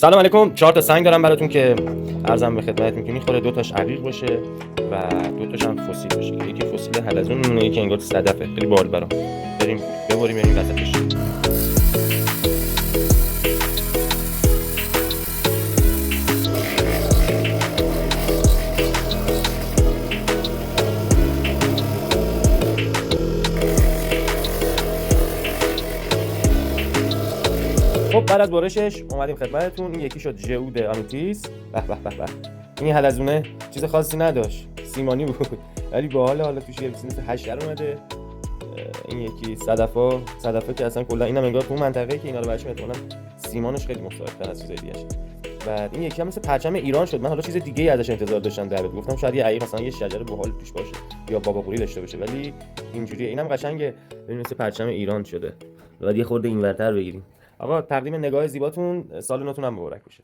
سلام علیکم. 4 تا سنگ دارم براتون که ارزم به خدمتتون که میخوره. 2 تاش عقیق باشه و 2 تاش هم فسیل باشه. یکی فسیل حلزون، یکی انگار صدفه. خیلی باحال برام. بریم بریم وسطش. خب بعد از بارشش اومدیم خدمتتون. این یکی شد ژئود آمیتیس. به به به به. این حلزونه چیز خاصی نداشت، سیمانی بود ولی باحال. حالا توش یه چیزی مثل حشره اومده. این یکی صدفه که اصلا کلا اینم انگار تو اون منطقه‌ای که اینا رو برش میتونن سیمانش خیلی مختلف‌تر از چیزای دیگه. بعد این یکی هم مثل پرچم ایران شد. من حالا چیز دیگه ای ازش انتظار داشتم در بیاد. گفتم شاید یه عقیق مثلا یه شجره باحال توش باشه یا بابا قوری داشته باشه، ولی اینجوریه. اینم قشنگه، ببین مثل پرچم ایران شده. بعد یه خورده اینورتر بگیریم. آقا تقدیم نگاه زیباتون، سال نوتون هم مبارک باشه.